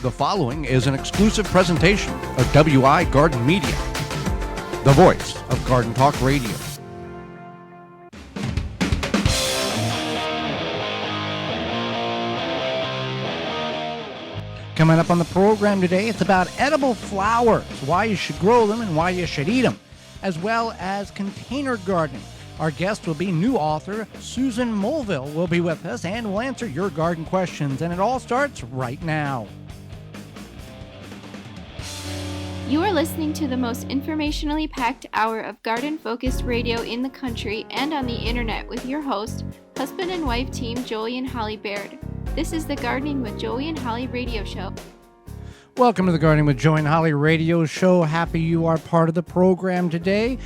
The following is an exclusive presentation of WI Garden Media, the voice of Garden Talk Radio. Coming up on the program today, it's about edible flowers, why you should grow them and why you should eat them, as well as container gardening. Our guest will be new author Susan Mulvihill will be with us and will answer your garden questions, and it all starts right now. You are listening to the most informationally packed hour of garden-focused radio in the country and on the internet with your host, husband and wife team Joey and Holly Baird. This is the Gardening with Joey and Holly radio show. Welcome to the Gardening with Joey and Holly radio show. Happy you are part of the program today.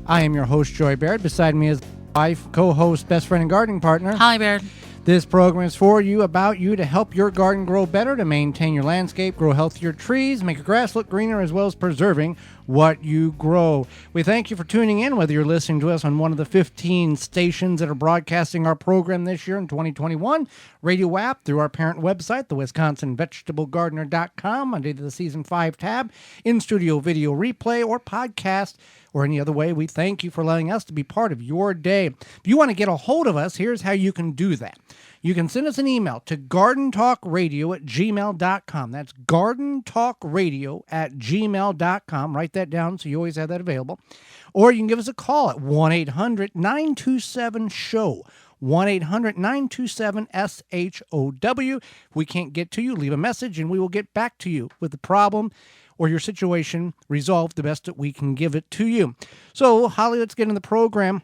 I am your host, Joey Baird. Beside me is wife, co-host, best friend, and gardening partner, Holly Baird. This program is for you, about you, to help your garden grow better, to maintain your landscape, grow healthier trees, make your grass look greener, as well as preserving what you grow. We thank you for tuning in, whether you're listening to us on one of the 15 stations that are broadcasting our program this year in 2021, radio app, through our parent website, the WisconsinVegetableGardener.com, under the Season 5 tab, in-studio video replay, or podcast, or any other way. We thank you for allowing us to be part of your day. If you want to get a hold of us, here's how you can do that. You can send us an email to gardentalkradio@gmail.com. That's gardentalkradio@gmail.com. Write that down so you always have that available. Or you can give us a call at 1-800-927-SHOW. 1-800-927-SHOW. If we can't get to you, leave a message and we will get back to you with the problem or your situation resolved the best that we can give it to you. So, Holly, let's get in the program.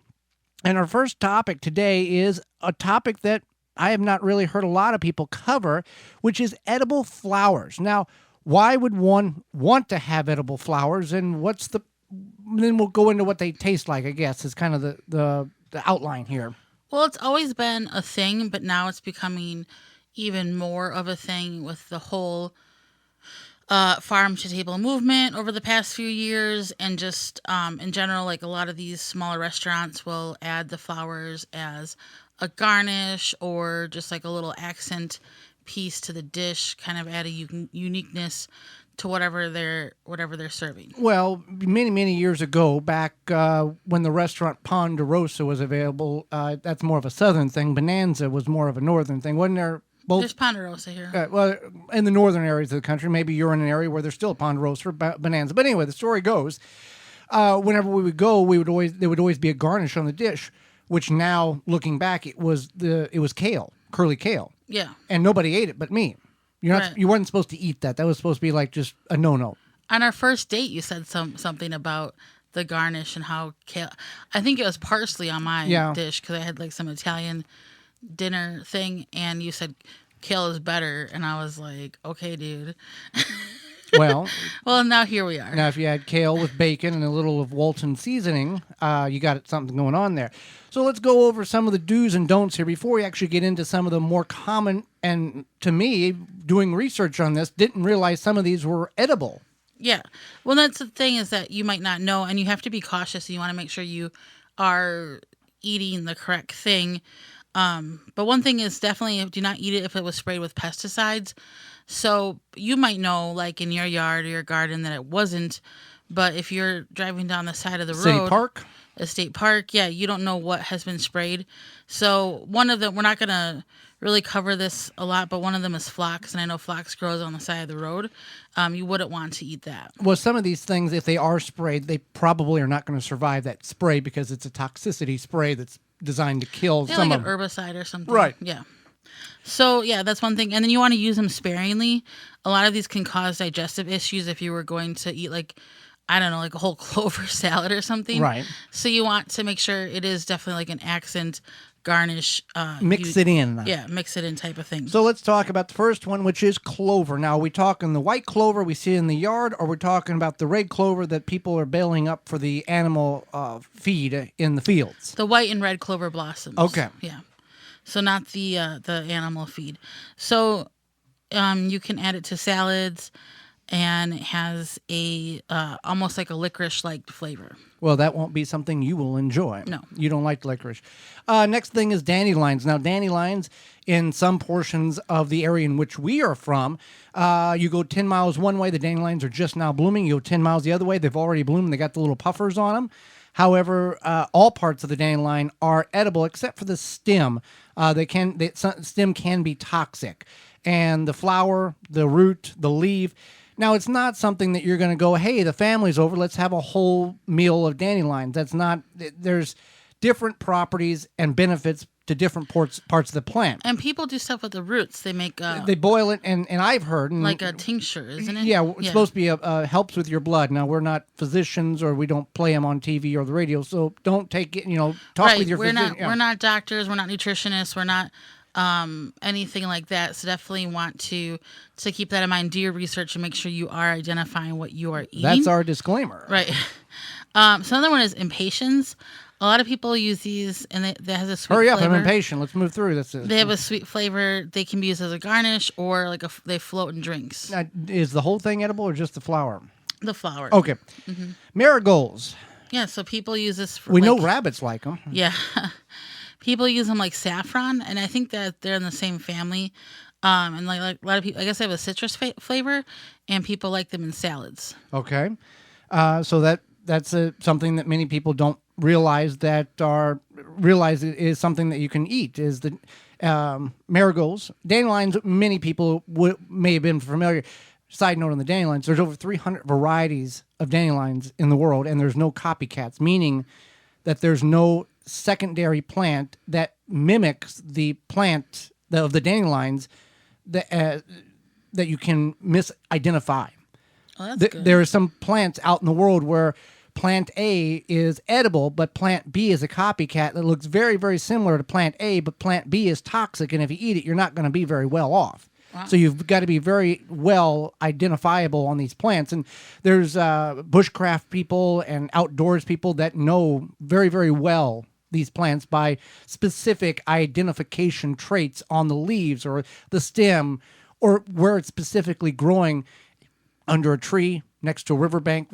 And our first topic today is a topic that I have not really heard a lot of people cover, which is edible flowers. Now, why would one want to have edible flowers, and then we'll go into what they taste like, I guess, is kind of the outline here. Well, it's always been a thing, but now it's becoming even more of a thing with the whole farm to table movement over the past few years, and just in general, like a lot of these smaller restaurants will add the flowers as a garnish or just like a little accent piece to the dish, kind of add a uniqueness to whatever they're serving. Well, many years ago, back when the restaurant Ponderosa was available, that's more of a southern thing. Bonanza was more of a northern thing, wasn't there? There's Ponderosa here. Well, in the northern areas of the country, maybe you're in an area where there's still a Ponderosa or Bonanza. But anyway, the story goes, whenever we would go, there would always be a garnish on the dish, which now, looking back, it was kale, curly kale. Yeah. And nobody ate it but me. You weren't supposed to eat that. That was supposed to be like just a no-no. On our first date, you said something about the garnish and how kale. I think it was parsley on my dish because I had like some Italian dinner thing, and you said kale is better, and I was like, okay, dude. Well, now here we are. Now, if you had kale with bacon and a little of Walton seasoning, you got something going on there. So let's go over some of the do's and don'ts here before we actually get into some of the more common, and to me, doing research on this, didn't realize some of these were edible. Yeah. Well, that's the thing, is that you might not know, and you have to be cautious. You want to make sure you are eating the correct thing. But one thing is definitely do not eat it if it was sprayed with pesticides. So you might know, like in your yard or your garden, that it wasn't. But if you're driving down the side of the road, a state park, you don't know what has been sprayed. So one of them, we're not going to really cover this a lot, but one of them is phlox, and I know phlox grows on the side of the road. You wouldn't want to eat that. Well, some of these things, if they are sprayed, they probably are not going to survive that spray because it's a toxicity spray that's designed to kill some like of an herbicide or something. Right. Yeah. So, that's one thing. And then you want to use them sparingly. A lot of these can cause digestive issues if you were going to eat like a whole clover salad or something. Right. So you want to make sure it is definitely like an accent garnish. Mix it in. Yeah, mix it in type of thing. So let's talk about the first one, which is clover. Now, are we talking the white clover we see in the yard, or we're talking about the red clover that people are baling up for the animal feed in the fields? The white and red clover blossoms. Okay. Yeah. So not the animal feed. So you can add it to salads and it has a almost like a licorice-like flavor. Well, that won't be something you will enjoy. No. You don't like licorice. Next thing is dandelions. Now, dandelions, in some portions of the area in which we are from, you go 10 miles one way, the dandelions are just now blooming. You go 10 miles the other way, they've already bloomed. They got the little puffers on them. However, all parts of the dandelion are edible except for the stem. The stem can be toxic. And the flower, the root, the leaf. Now, it's not something that you're going to go, hey, the family's over, let's have a whole meal of dandelions. That's not, there's different properties and benefits to different parts of the plant. And people do stuff with the roots. They make They boil it, and I've heard. And like a tincture, isn't it? Yeah, it's supposed to be helps with your blood. Now, we're not physicians, or we don't play them on TV or the radio, so don't take it, talk with your physician. We're not doctors, we're not nutritionists, we're not anything like that. So definitely want to keep that in mind. Do your research and make sure you are identifying what you are eating. That's our disclaimer. Right. So another one is impatiens. A lot of people use these, and that has a sweet Hurry up, flavor. I'm impatient. Let's move through this. They have a sweet flavor. They can be used as a garnish, or like they float in drinks. Is the whole thing edible or just the flower? The flower. Okay. Marigolds. Yeah, so people use this for We know rabbits like them. Yeah. People use them like saffron, and I think that they're in the same family. And like a lot of people, I guess they have a citrus flavor, and people like them in salads. Okay. So that's something that many people don't realize realize it is something that you can eat, is the marigolds. Dandelions, many people may have been familiar. Side note on the dandelions, there's over 300 varieties of dandelions in the world, and there's no copycats, meaning that there's no secondary plant that mimics the plant of the dandelions that you can misidentify. Oh, that's good. There are some plants out in the world where plant A is edible, but plant B is a copycat that looks very, very similar to plant A, but plant B is toxic, and if you eat it, you're not going to be very well off. Wow. So you've got to be very well identifiable on these plants. And there's bushcraft people and outdoors people that know very, very well these plants by specific identification traits on the leaves or the stem, or where it's specifically growing under a tree, next to a riverbank.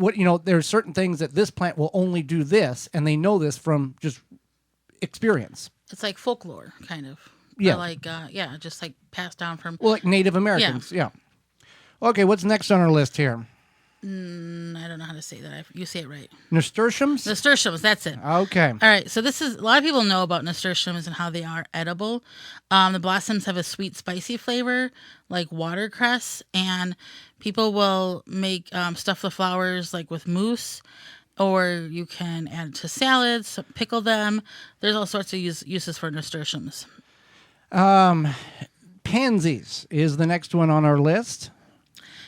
There's certain things that this plant will only do this, and they know this from just experience. It's like folklore, kind of. Yeah. Or like, just like passed down from... Well, like Native Americans, yeah. Okay, what's next on our list here? I don't know how to say that. You say it right. Nasturtiums? Nasturtiums, that's it. Okay. All right, so this is... A lot of people know about nasturtiums and how they are edible. The blossoms have a sweet, spicy flavor, like watercress, and people will make stuff the flowers like with mousse, or you can add it to salads, pickle them. There's all sorts of uses for nasturtiums. Pansies is the next one on our list.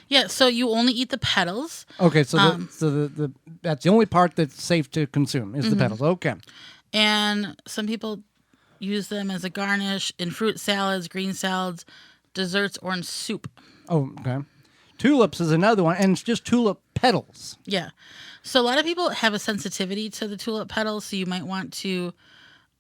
Yeah, so you only eat the petals. Okay, so that's the only part that's safe to consume is the petals. Okay. And some people use them as a garnish in fruit salads, green salads, desserts, or in soup. Oh, okay. Tulips is another one, and it's just tulip petals. Yeah. So a lot of people have a sensitivity to the tulip petals, so you might want to,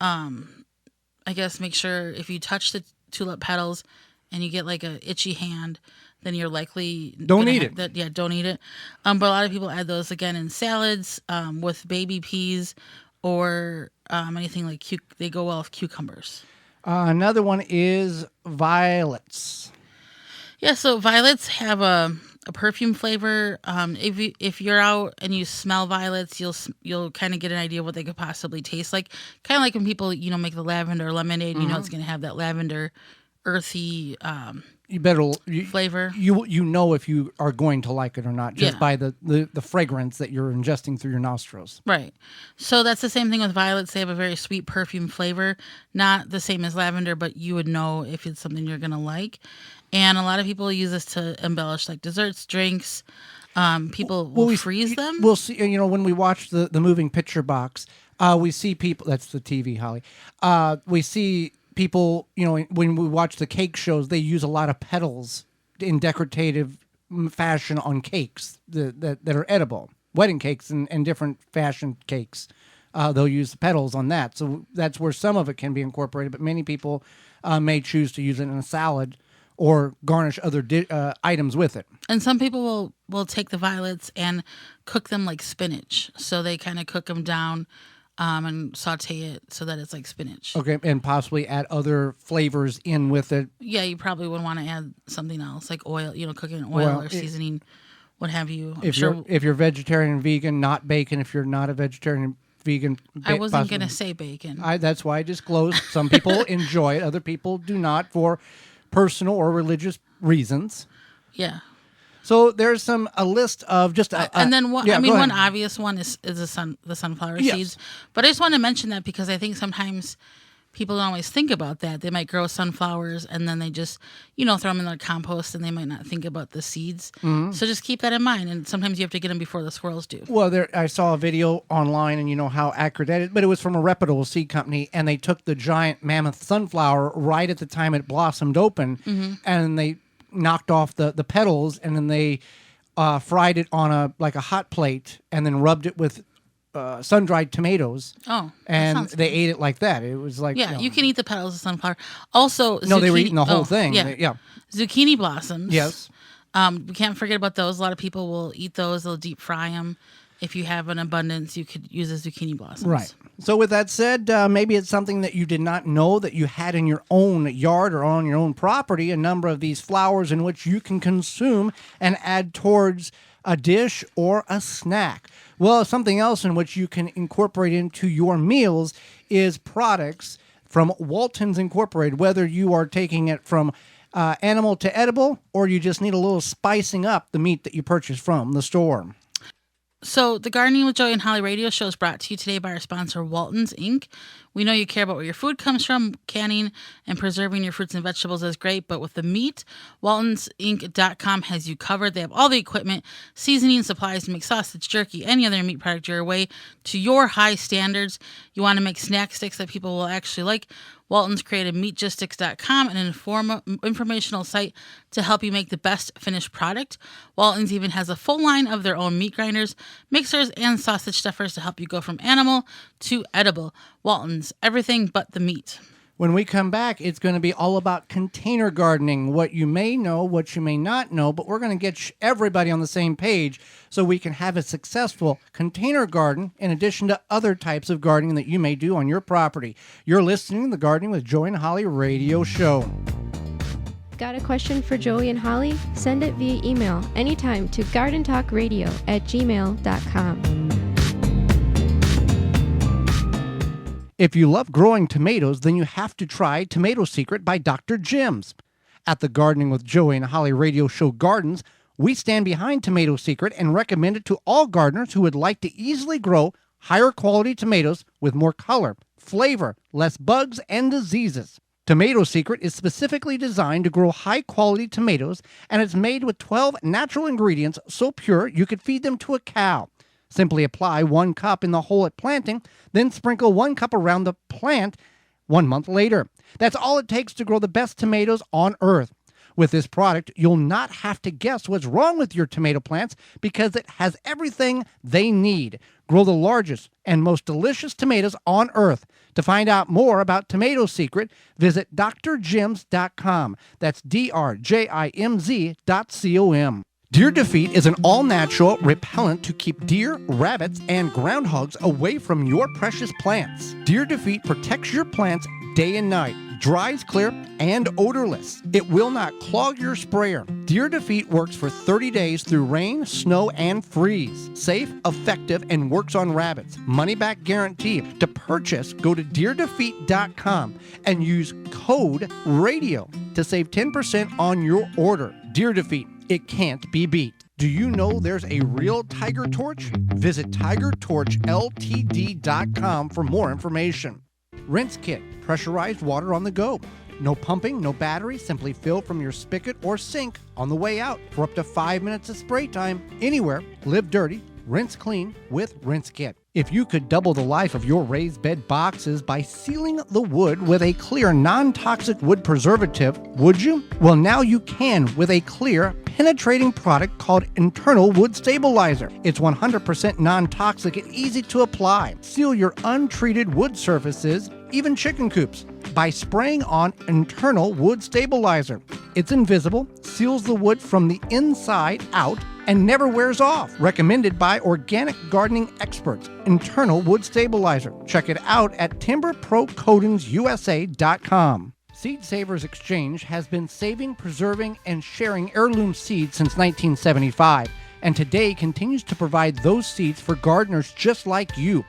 I guess, make sure if you touch the tulip petals and you get like a itchy hand, then you're likely don't eat it. Don't eat it. But a lot of people add those again in salads with baby peas or anything like they go well with cucumbers. Another one is violets. Yeah, so violets have a perfume flavor. If you're out and you smell violets, you'll kind of get an idea of what they could possibly taste like. Kind of like when people make the lavender lemonade. You know it's going to have that lavender, earthy flavor. You know if you are going to like it or not just by the fragrance that you're ingesting through your nostrils. Right. So that's the same thing with violets. They have a very sweet perfume flavor, not the same as lavender, but you would know if it's something you're going to like. And a lot of people use this to embellish like desserts, drinks. People will freeze them. We'll see. When we watch the moving picture box, we see people. That's the TV, Holly. We see people. When we watch the cake shows, they use a lot of petals in decorative fashion on cakes that are edible, wedding cakes and different fashion cakes. They'll use the petals on that. So that's where some of it can be incorporated. But many people may choose to use it in a salad or garnish other items with it. And some people will take the violets and cook them like spinach. So they kind of cook them down and saute it so that it's like spinach. Okay, and possibly add other flavors in with it. Yeah, you probably would want to add something else like oil, cooking in oil or seasoning, what have you. If you're vegetarian and vegan, not bacon. If you're not a vegetarian vegan, I wasn't going to say bacon. That's why I disclosed. Some people enjoy it. Other people do not for personal or religious reasons. Yeah. So there's a list of just and then one. One obvious one is the sunflower seeds. But I just want to mention that because I think sometimes people don't always think about that. They might grow sunflowers and then they just throw them in their compost and they might not think about the seeds. Mm-hmm. So just keep that in mind. And sometimes you have to get them before the squirrels do. Well, I saw a video online, and you know how accurate that is, but it was from a reputable seed company, and they took the giant mammoth sunflower right at the time it blossomed open, mm-hmm. and they knocked off the petals, and then they fried it on a hot plate, and then rubbed it with sun-dried tomatoes. Oh, and they ate it like that. It was like you can eat the petals of sunflower. Also, no, they were eating the whole thing. Yeah, zucchini blossoms. Yes, we can't forget about those. A lot of people will eat those. They'll deep fry them. If you have an abundance, you could use a zucchini blossoms. Right. So with that said, maybe it's something that you did not know that you had in your own yard or on your own property, a number of these flowers in which you can consume and add towards a dish or a snack. Well, something else in which you can incorporate into your meals is products from Walton's Incorporated, whether you are taking it from animal to edible or you just need a little spicing up the meat that you purchase from the store. So the Gardening with Joy and Holly radio show is brought to you today by our sponsor, Walton's Inc. We know you care about where your food comes from. Canning and preserving your fruits and vegetables is great, but with the meat, WaltonsInc.com has you covered. They have all the equipment, seasoning, supplies to make sausage, jerky, any other meat product your way to your high standards. You want to make snack sticks that people will actually like. Walton's created meatgistics.com, an informational site to help you make the best finished product. Walton's even has a full line of their own meat grinders, mixers, and sausage stuffers to help you go from animal to edible. Walton's, everything but the meat. When we come back, it's going to be all about container gardening, what you may know, what you may not know, but we're going to get everybody on the same page so we can have a successful container garden in addition to other types of gardening that you may do on your property. You're listening to the Gardening with Joey and Holly radio show. Got a question for Joey and Holly? Send it via email anytime to gardentalkradio@gmail.com. If you love growing tomatoes, then you have to try Tomato Secret by Dr. Jim's. At the Gardening with Joey and Holly radio show Gardens, we stand behind Tomato Secret and recommend it to all gardeners who would like to easily grow higher quality tomatoes with more color, flavor, less bugs, and diseases. Tomato Secret is specifically designed to grow high quality tomatoes, and it's made with 12 natural ingredients so pure you could feed them to a cow. Simply apply 1 cup in the hole at planting, then sprinkle 1 cup around the plant 1 month later. That's all it takes to grow the best tomatoes on earth. With this product, you'll not have to guess what's wrong with your tomato plants because it has everything they need. Grow the largest and most delicious tomatoes on earth. To find out more about Tomato Secret, visit drjims.com. That's drjimz.com. Deer Defeat is an all-natural repellent to keep deer, rabbits, and groundhogs away from your precious plants. Deer Defeat protects your plants day and night, dries clear, and odorless. It will not clog your sprayer. Deer Defeat works for 30 days through rain, snow, and freeze. Safe, effective, and works on rabbits. Money-back guarantee. To purchase, go to deerdefeat.com and use code RADIO to save 10% on your order. Deer Defeat. It can't be beat. Do you know there's a real Tiger Torch? Visit TigerTorchLTD.com for more information. Rinse Kit. Pressurized water on the go. No pumping, no battery. Simply fill from your spigot or sink on the way out for up to 5 minutes of spray time. Anywhere. Live dirty. Rinse clean with Rinse Kit. If you could double the life of your raised bed boxes by sealing the wood with a clear non-toxic wood preservative, would you? Well, now you can with a clear, penetrating product called Internal Wood Stabilizer. It's 100% non-toxic and easy to apply. Seal your untreated wood surfaces, even chicken coops. by spraying on internal wood stabilizer. It's invisible, seals the wood from the inside out, and never wears off. Recommended by organic gardening experts. Internal wood stabilizer. Check it out at timberprocoatingsusa.com. Seed Savers Exchange has been saving, preserving, and sharing heirloom seeds since 1975, and today continues to provide those seeds for gardeners just like you.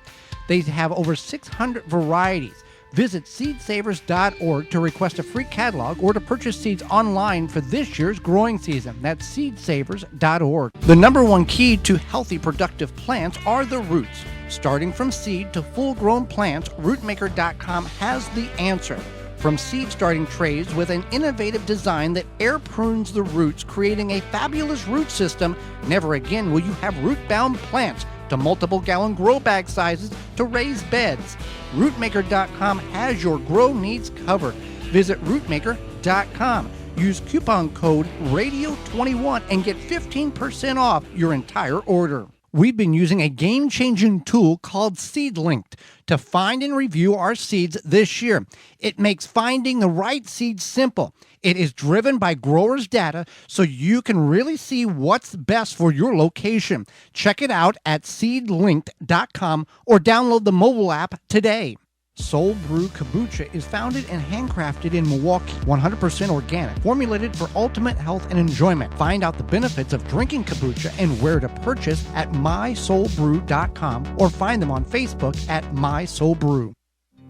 They have over 600 varieties. Visit seedsavers.org to request a free catalog or to purchase seeds online for this year's growing season. That's seedsavers.org. The number one key to healthy, productive plants are the roots. Starting from seed to full-grown plants, rootmaker.com has the answer. From seed starting trays with an innovative design that air prunes the roots, creating a fabulous root system, never again will you have root-bound plants, to multiple gallon grow bag sizes to raised beds. Rootmaker.com has your grow needs covered. Visit rootmaker.com. Use coupon code RADIO21 and get 15% off your entire order. We've been using a game-changing tool called SeedLinked to find and review our seeds this year. It makes finding the right seeds simple. It is driven by growers' data, so you can really see what's best for your location. Check it out at seedlinked.com or download the mobile app today. Soul Brew Kombucha is founded and handcrafted in Milwaukee, 100% organic, formulated for ultimate health and enjoyment. Find out the benefits of drinking kombucha and where to purchase at mysoulbrew.com or find them on Facebook at mysoulbrew.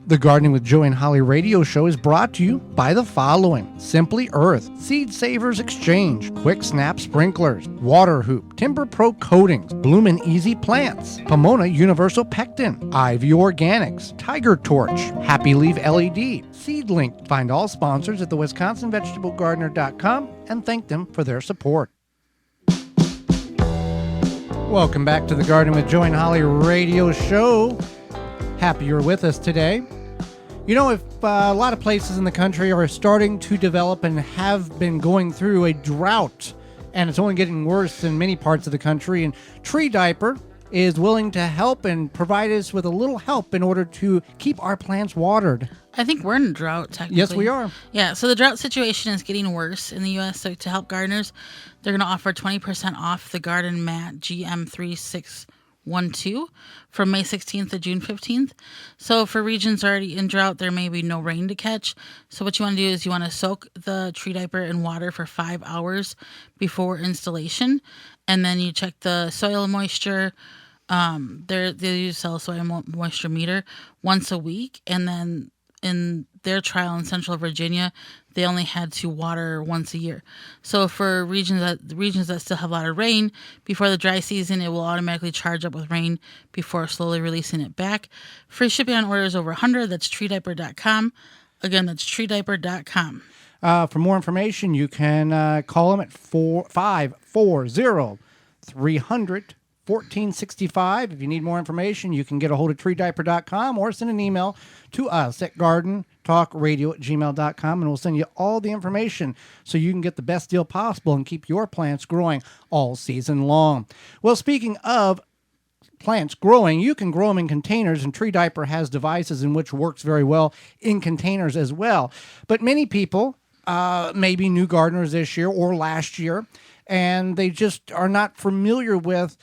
The Gardening with Joey and Holly radio show is brought to you by the following: Simply Earth, Seed Savers Exchange, Quick Snap Sprinklers, Water Hoop, Timber Pro Coatings, Bloomin' Easy Plants, Pomona Universal Pectin, Ivy Organics, Tiger Torch, Happy Leaf LED, SeedLink. Find all sponsors at the WisconsinVegetableGardener.com and thank them for their support. Welcome back to the Gardening with Joey and Holly radio show. Happy you're with us today. You know, if a lot of places in the country are starting to develop and have been going through a drought, and it's only getting worse in many parts of the country, and Tree Diaper is willing to help and provide us with a little help in order to keep our plants watered. I think we're in a drought, technically. Yes, we are. Yeah, so the drought situation is getting worse in the U.S., so to help gardeners, they're going to offer 20% off the Garden Mat GM3612 from May 16th to June 15th. So for regions already in drought, there may be no rain to catch. So what you want to do is you want to soak the tree diaper in water for 5 hours before installation. And then you check the soil moisture. They use soil moisture meter once a week. And then in their trial in Central Virginia, they only had to water once a year. So for regions that still have a lot of rain before the dry season, it will automatically charge up with rain before slowly releasing it back. Free shipping on orders over 100. That's treediaper.com. Again, that's treediaper.com. For more information, you can call them at 540-300 1465. If you need more information, you can get a hold of treediaper.com or send an email to us at gardentalkradio@gmail.com, and we'll send you all the information so you can get the best deal possible and keep your plants growing all season long. Well, speaking of plants growing, you can grow them in containers, and Tree Diaper has devices in which works very well in containers as well. But many people, maybe new gardeners this year or last year, and they just are not familiar with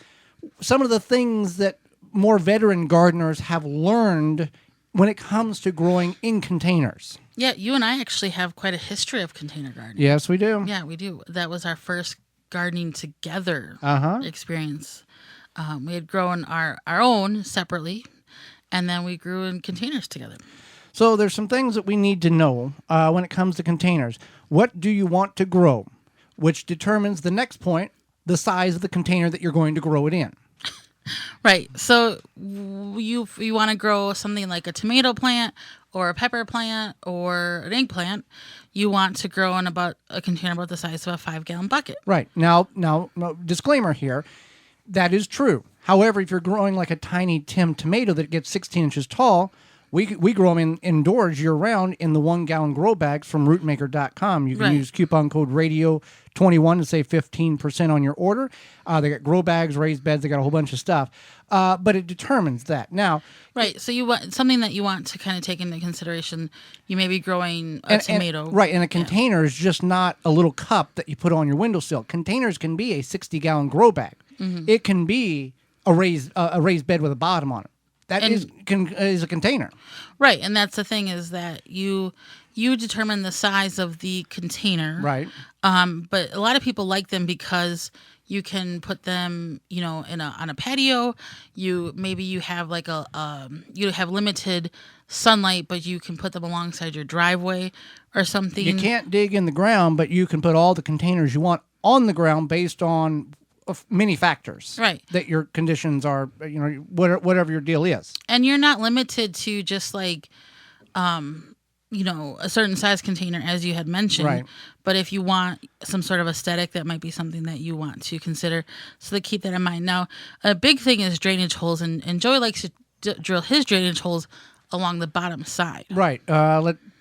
some of the things that more veteran gardeners have learned when it comes to growing in containers. Yeah, you and I actually have quite a history of container gardening. Yes, we do. Yeah, we do. That was our first gardening together experience. We had grown our own separately, and then we grew in containers together. So there's some things that we need to know when it comes to containers. What do you want to grow? Which determines the next point, the size of the container that you're going to grow it in. Right. So you want to grow something like a tomato plant or a pepper plant or an eggplant, you want to grow in about a container about the size of a 5-gallon bucket. Right. Now, disclaimer here, that is true. However, if you're growing like a tiny Tim tomato that gets 16 inches tall, We grow them indoors year round in the 1 gallon grow bags from rootmaker.com. You can Right. use coupon code radio21 to save 15% on your order. They got grow bags, raised beds, they got a whole bunch of stuff. But it determines that. Now, Right. So you want something that you want to kind of take into consideration. You may be growing a tomato. Right, and a container is just not a little cup that you put on your windowsill. Containers can be a 60-gallon grow bag. It can be a raised bed with a bottom on it. That is a container. Right, and that's the thing is that you determine the size of the container. Right. But a lot of people like them because you can put them, on a patio. You have like you have limited sunlight, but you can put them alongside your driveway or something. You can't dig in the ground, but you can put all the containers you want on the ground based on many factors. Right. That your conditions are, whatever your deal is. And you're not limited to just like, a certain size container, as you had mentioned. Right. But if you want some sort of aesthetic, that might be something that you want to consider. So to keep that in mind. Now, a big thing is drainage holes, and Joey likes to drill his drainage holes along the bottom side. Right.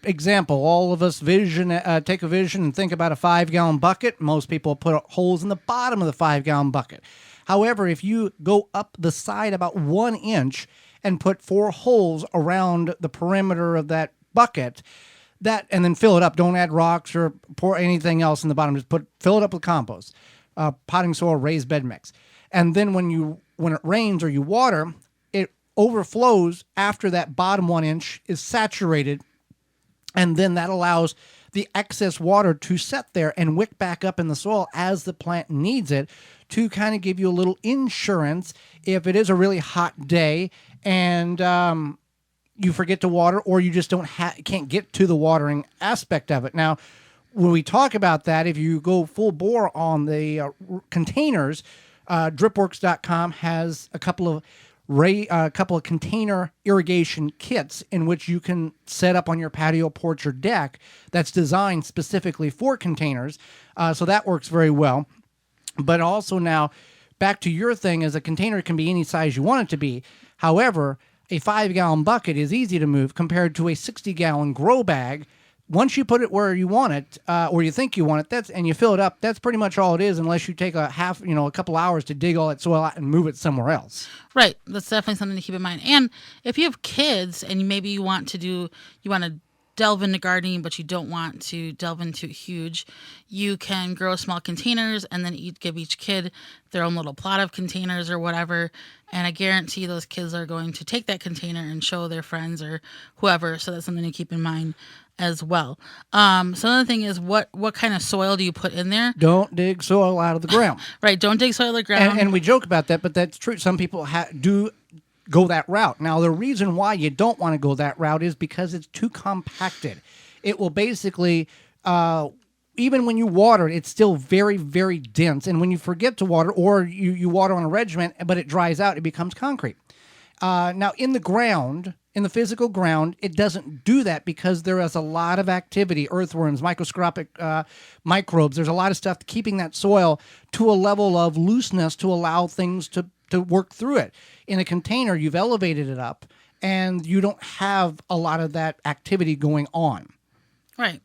Example, all of us take a vision and think about a 5-gallon bucket. Most people put holes in the bottom of the 5-gallon bucket. However, if you go up the side about 1 inch and put 4 holes around the perimeter of that bucket, and then fill it up. Don't add rocks or pour anything else in the bottom. Just fill it up with compost, potting soil, raised bed mix. And then when it rains or you water, it overflows after that bottom 1 inch is saturated. And then that allows the excess water to set there and wick back up in the soil as the plant needs it, to kind of give you a little insurance if it is a really hot day and you forget to water, or you just can't get to the watering aspect of it. Now, when we talk about that, if you go full bore on the containers, dripworks.com has a couple of container irrigation kits in which you can set up on your patio, porch, or deck that's designed specifically for containers. So that works very well. But also now, back to your thing, is a container can be any size you want it to be. However, a 5-gallon bucket is easy to move compared to a 60-gallon grow bag. Once you put it where you want it, or you think you want it, and you fill it up, that's pretty much all it is, unless you take a couple hours to dig all that soil out and move it somewhere else. Right. That's definitely something to keep in mind. And if you have kids and maybe you want to delve into gardening, but you don't want to delve into huge, you can grow small containers and then give each kid their own little plot of containers or whatever. And I guarantee those kids are going to take that container and show their friends or whoever. So that's something to keep in mind as well. So another thing is what kind of soil do you put in there? Don't dig soil out of the ground. Right. Don't dig soil out of the ground. And we joke about that, but that's true. Some people do go that route. Now, the reason why you don't want to go that route is because it's too compacted. It will basically, even when you water it, it's still very, very dense. And when you forget to water, or you water on a regimen, but it dries out, it becomes concrete. Now, in the ground, in the physical ground, it doesn't do that because there is a lot of activity, earthworms, microscopic microbes. There's a lot of stuff keeping that soil to a level of looseness to allow things to work through it. In a container, you've elevated it up, and you don't have a lot of that activity going on. Right.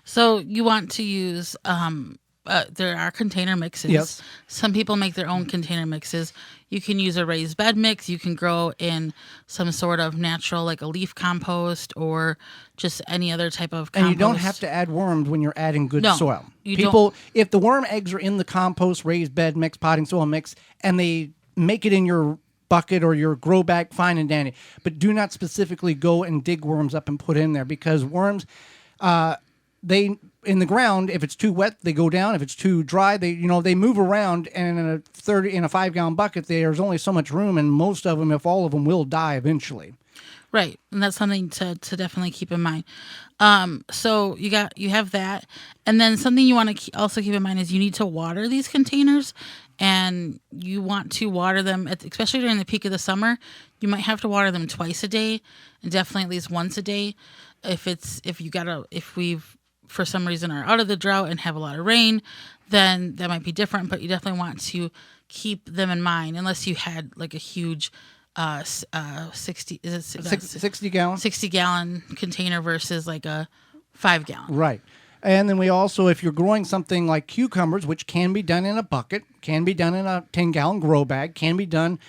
So you want to use, there are container mixes. Yes. Some people make their own container mixes. You can use a raised bed mix. You can grow in some sort of natural, like a leaf compost or just any other type of compost. And you don't have to add worms when you're adding good soil. Don't. If the worm eggs are in the compost, raised bed mix, potting soil mix, and they make it in your bucket or your grow bag, fine and dandy. But do not specifically go and dig worms up and put in there, because worms, they in the ground, if it's too wet, they go down. If it's too dry, they move around. And in a 5-gallon bucket, there's only so much room, and most of them, if all of them, will die eventually. Right, and that's something to definitely keep in mind. So you have that, and then something you want to also keep in mind is you need to water these containers, and you want to water them, especially during the peak of the summer. You might have to water them twice a day, and definitely at least once a day. If we've for some reason are out of the drought and have a lot of rain, then that might be different. But you definitely want to keep them in mind, unless you had like a huge 60 is it 60 gallons. 60-gallon container versus like a 5-gallon. Right. And then we also, if you're growing something like cucumbers, which can be done in a bucket, can be done in a 10-gallon grow bag, can be done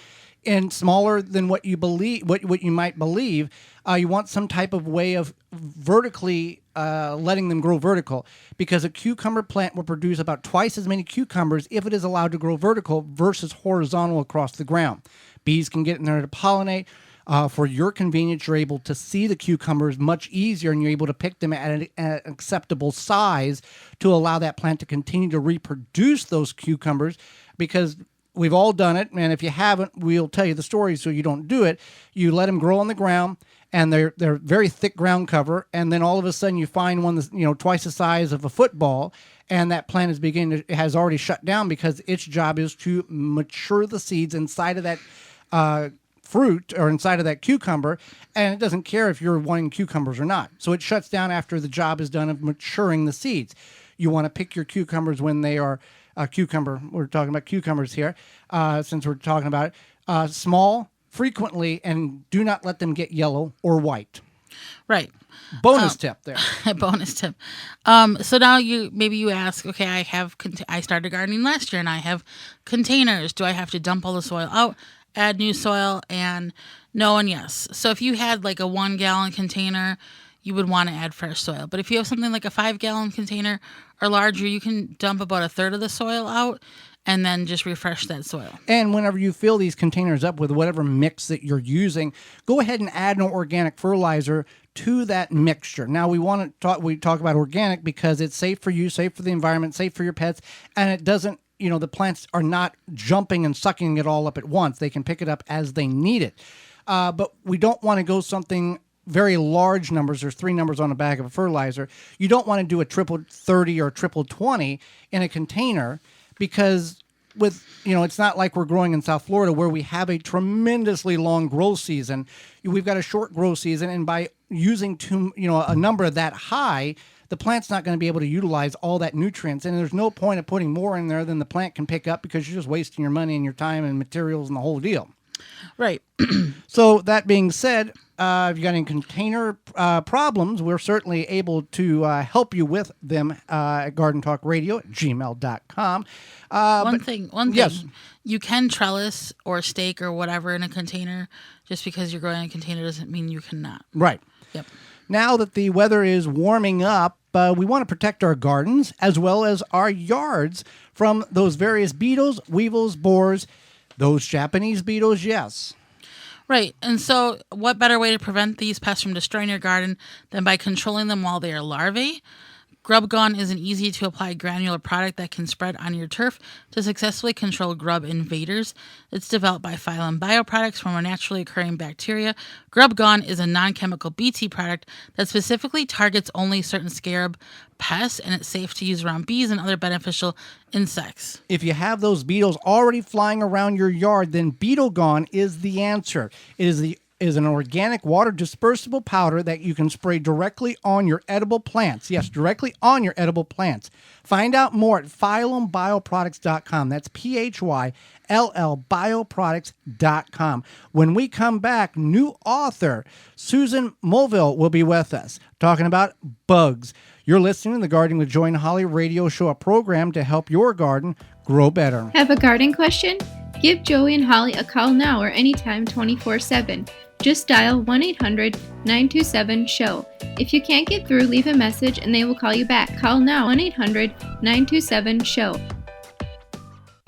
in smaller than what you believe, what you might believe, you want some type of way of vertically letting them grow vertical, because a cucumber plant will produce about twice as many cucumbers if it is allowed to grow vertical versus horizontal across the ground. Bees can get in there to pollinate. For your convenience, you're able to see the cucumbers much easier, and you're able to pick them at an acceptable size to allow that plant to continue to reproduce those cucumbers, because we've all done it, and if you haven't, we'll tell you the story so you don't do it. You let them grow on the ground, and they're very thick ground cover, and then all of a sudden you find one that's twice the size of a football, and that plant has already shut down because its job is to mature the seeds inside of that fruit or inside of that cucumber, and it doesn't care if you're wanting cucumbers or not. So it shuts down after the job is done of maturing the seeds. You want to pick your cucumbers when they are cucumber. We're talking about cucumbers here, since we're talking about it. Small, frequently, and do not let them get yellow or white. Right. Bonus tip there. Bonus tip. So now you ask, okay, I started gardening last year and I have containers. Do I have to dump all the soil out, add new soil? And no and yes. So if you had like a 1-gallon container, you would want to add fresh soil. But if you have something like a 5-gallon container or larger, you can dump about a third of the soil out and then just refresh that soil. And whenever you fill these containers up with whatever mix that you're using, go ahead and add an organic fertilizer to that mixture. Now, we talk about organic because it's safe for you, safe for the environment, safe for your pets, and it doesn't, the plants are not jumping and sucking it all up at once. They can pick it up as they need it. But we don't want to go something very large numbers. There's 3 numbers on the bag of a fertilizer. You don't want to do a triple 30 or a triple 20 in a container, because it's not like we're growing in South Florida where we have a tremendously long growth season. We've got a short growth season, and by using a number that high, the plant's not going to be able to utilize all that nutrients, and there's no point of putting more in there than the plant can pick up, because you're just wasting your money and your time and materials and the whole deal. Right. So that being said, if you got any container problems, we're certainly able to help you with them at gardentalkradio@gmail.com. One thing, yes. You can trellis or stake or whatever in a container. Just because you're growing in a container doesn't mean you cannot. Right. Yep. Now that the weather is warming up, we want to protect our gardens as well as our yards from those various beetles, weevils, borers, those Japanese beetles, yes. Right. And so what better way to prevent these pests from destroying your garden than by controlling them while they are larvae? Grub Gone is an easy-to-apply granular product that can spread on your turf to successfully control grub invaders. It's developed by Phylum Bioproducts from a naturally occurring bacteria. Grub Gone is a non-chemical BT product that specifically targets only certain scarab pests, and it's safe to use around bees and other beneficial insects. If you have those beetles already flying around your yard, then Beetle Gone is the answer. It is an organic water dispersible powder that you can spray directly on your edible plants. Yes, directly on your edible plants. Find out more at phyllumbioproducts.com. That's PHYLL bioproducts.com. When we come back, new author Susan Mulvihill will be with us talking about bugs. You're listening to the Gardening with Joy and Holly radio show, a program to help your garden grow better. Have a garden question? Give Joey and Holly a call now or anytime 24/7. Just dial 1-800-927-SHOW. If you can't get through, leave a message and they will call you back. Call now, 1-800-927-SHOW.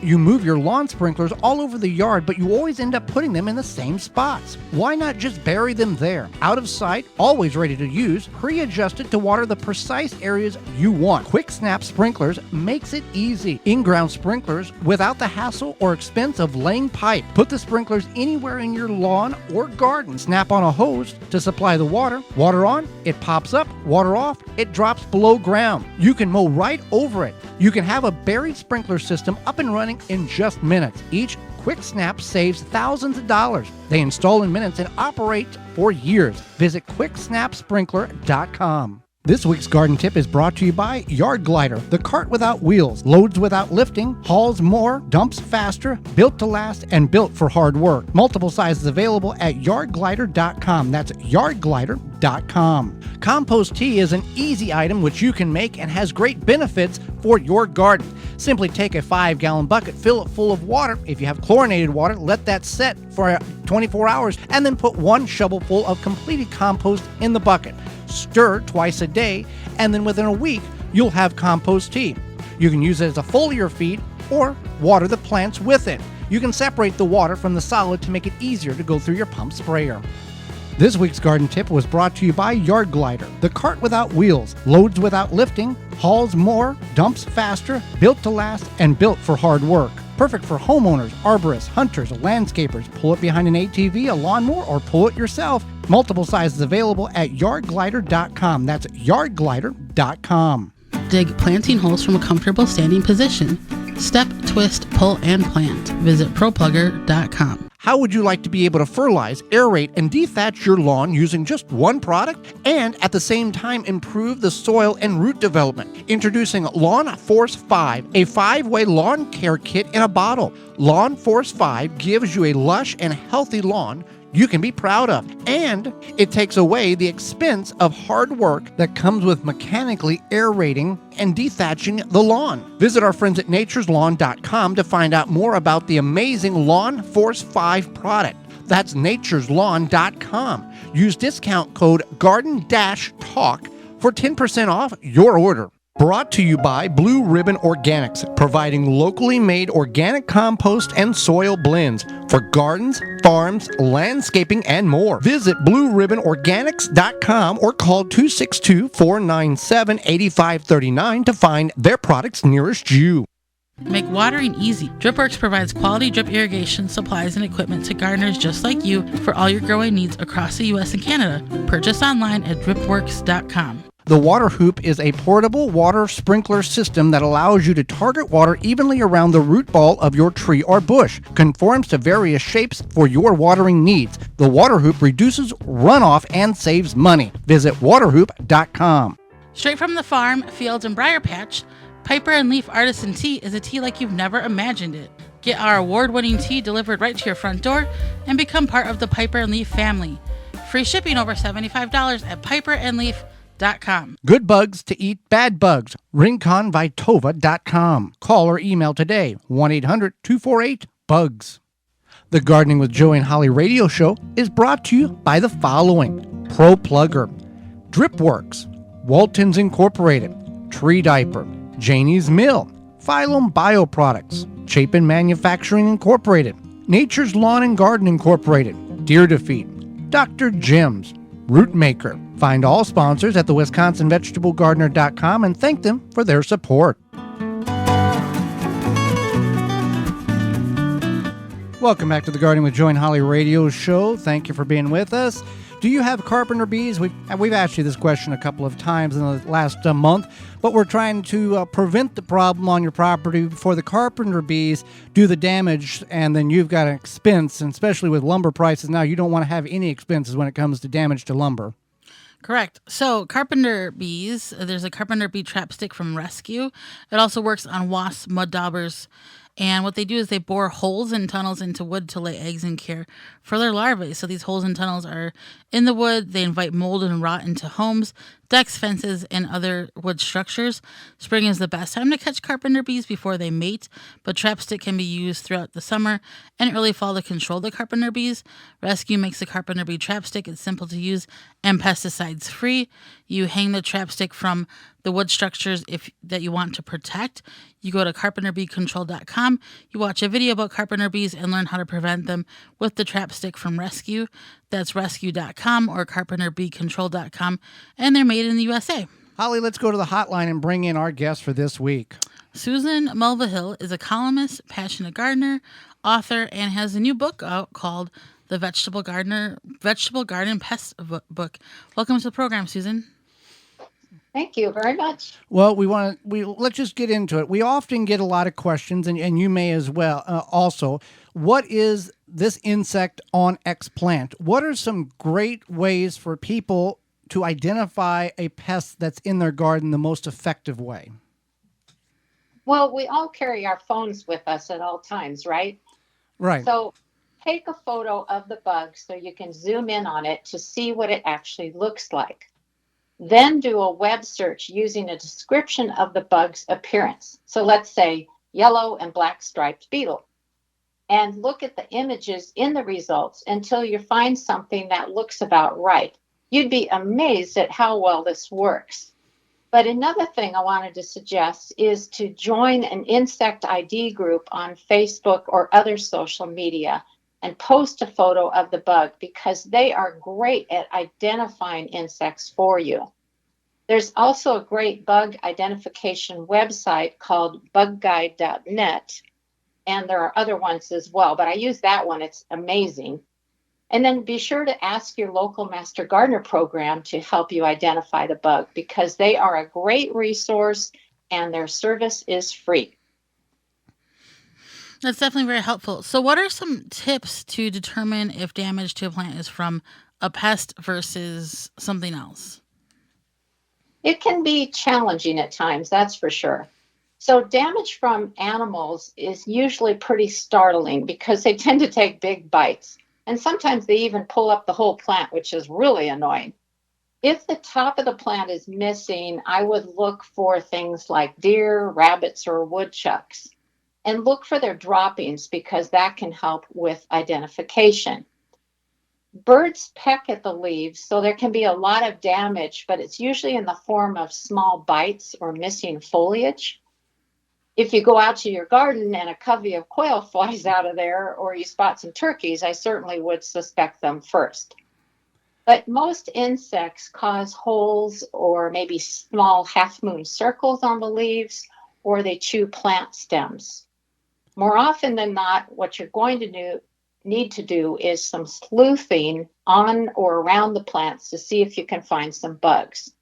You move your lawn sprinklers all over the yard, but you always end up putting them in the same spots. Why not just bury them there? Out of sight, always ready to use, pre-adjusted to water the precise areas you want. Quick Snap Sprinklers makes it easy. In-ground sprinklers without the hassle or expense of laying pipe. Put the sprinklers anywhere in your lawn or garden. Snap on a hose to supply the water. Water on, it pops up. Water off, it drops below ground. You can mow right over it. You can have a buried sprinkler system up and running in just minutes. Each Quick Snap saves thousands of dollars. They install in minutes and operate for years. Visit QuickSnapSprinkler.com. This week's garden tip is brought to you by Yard Glider, the cart without wheels, loads without lifting, hauls more, dumps faster, built to last, and built for hard work. Multiple sizes available at yardglider.com. That's yardglider.com. Compost tea is an easy item which you can make and has great benefits for your garden. Simply take a 5-gallon bucket, fill it full of water. If you have chlorinated water, let that set for 24 hours, and then put 1 shovelful of completed compost in the bucket. Stir twice a day, and then within a week, you'll have compost tea. You can use it as a foliar feed or water the plants with it. You can separate the water from the solid to make it easier to go through your pump sprayer. This week's garden tip was brought to you by Yard Glider, the cart without wheels, loads without lifting, hauls more, dumps faster, built to last, and built for hard work. Perfect for homeowners, arborists, hunters, landscapers. Pull it behind an ATV, a lawnmower, or pull it yourself. Multiple sizes available at yardglider.com. That's yardglider.com. Dig planting holes from a comfortable standing position. Step, twist, pull, and plant. Visit ProPlugger.com. How would you like to be able to fertilize, aerate, and dethatch your lawn using just one product and at the same time improve the soil and root development? Introducing Lawn Force 5, a 5-way lawn care kit in a bottle. Lawn Force 5 gives you a lush and healthy lawn you can be proud of, and it takes away the expense of hard work that comes with mechanically aerating and dethatching the lawn. Visit our friends at natureslawn.com to find out more about the amazing Lawn Force 5 product. That's natureslawn.com. Use discount code GARDEN-TALK for 10% off your order. Brought to you by Blue Ribbon Organics, providing locally made organic compost and soil blends for gardens, farms, landscaping, and more. Visit BlueRibbonOrganics.com or call 262-497-8539 to find their products nearest you. Make watering easy. DripWorks provides quality drip irrigation supplies and equipment to gardeners just like you for all your growing needs across the U.S. and Canada. Purchase online at dripworks.com. The Water Hoop is a portable water sprinkler system that allows you to target water evenly around the root ball of your tree or bush. Conforms to various shapes for your watering needs. The Water Hoop reduces runoff and saves money. Visit waterhoop.com. Straight from the farm, fields, and briar patch, Piper and Leaf Artisan Tea is a tea like you've never imagined it. Get our award-winning tea delivered right to your front door and become part of the Piper and Leaf family. Free shipping over $75 at piperandleaf.com. Good bugs to eat bad bugs. RinconVitova.com. Call or email today. 1-800-248-BUGS. The Gardening with Joey and Holly radio show is brought to you by the following: Pro Plugger, DripWorks, Waltons Incorporated, Tree Diaper, Janie's Mill, Phylum Bioproducts, Chapin Manufacturing Incorporated, Nature's Lawn and Garden Incorporated, Deer Defeat, Dr. Jim's, Root Maker. Find all sponsors at the WisconsinVegetableGardener.com and thank them for their support. Welcome back to the Gardening with Joey and Holly radio show. Thank you for being with us. Do you have carpenter bees? We've asked you this question a couple of times in the last month, but we're trying to prevent the problem on your property before the carpenter bees do the damage, and then you've got an expense, and especially with lumber prices now, you don't want to have any expenses when it comes to damage to lumber. Correct. So carpenter bees, there's a carpenter bee trap stick from Rescue. It also works on wasps, mud daubers, and what they do is they bore holes and tunnels into wood to lay eggs and care for their larvae. So these holes and tunnels are in the wood. They invite mold and rot into homes, decks, fences, and other wood structures. Spring is the best time to catch carpenter bees before they mate, but trapstick can be used throughout the summer and early fall to control the carpenter bees. Rescue makes the carpenter bee trapstick. It's simple to use and pesticides free. You hang the trapstick from the wood structures that you want to protect. You go to carpenterbeecontrol.com. You watch a video about carpenter bees and learn how to prevent them with the trapstick from Rescue. That's rescue.com or carpenterbeecontrol.com, and they're made in the USA. Holly, let's go to the hotline and bring in our guest for this week. Susan Mulvihill is a columnist, passionate gardener, author, and has a new book out called The Vegetable Garden Pest Book. Welcome to the program, Susan. Thank you very much. Well, let's just get into it. We often get a lot of questions, and you may as well. Also, what is this insect on X plant? What are some great ways for people to identify a pest that's in their garden the most effective way? Well, we all carry our phones with us at all times, right? Right. So take a photo of the bug so you can zoom in on it to see what it actually looks like. Then do a web search using a description of the bug's appearance. So let's say yellow and black striped beetle. And look at the images in the results until you find something that looks about right. You'd be amazed at how well this works. But another thing I wanted to suggest is to join an insect ID group on Facebook or other social media and post a photo of the bug because they are great at identifying insects for you. There's also a great bug identification website called bugguide.net, and there are other ones as well, but I use that one. It's amazing. And then be sure to ask your local Master Gardener program to help you identify the bug because they are a great resource and their service is free. That's definitely very helpful. So what are some tips to determine if damage to a plant is from a pest versus something else? It can be challenging at times, that's for sure. So damage from animals is usually pretty startling because they tend to take big bites. And sometimes they even pull up the whole plant, which is really annoying. If the top of the plant is missing, I would look for things like deer, rabbits, or woodchucks. And look for their droppings because that can help with identification. Birds peck at the leaves, so there can be a lot of damage, but it's usually in the form of small bites or missing foliage. If you go out to your garden and a covey of quail flies out of there, or you spot some turkeys, I certainly would suspect them first. But most insects cause holes or maybe small half-moon circles on the leaves, or they chew plant stems. More often than not, what you're going to need to do is some sleuthing on or around the plants to see if you can find some bugs.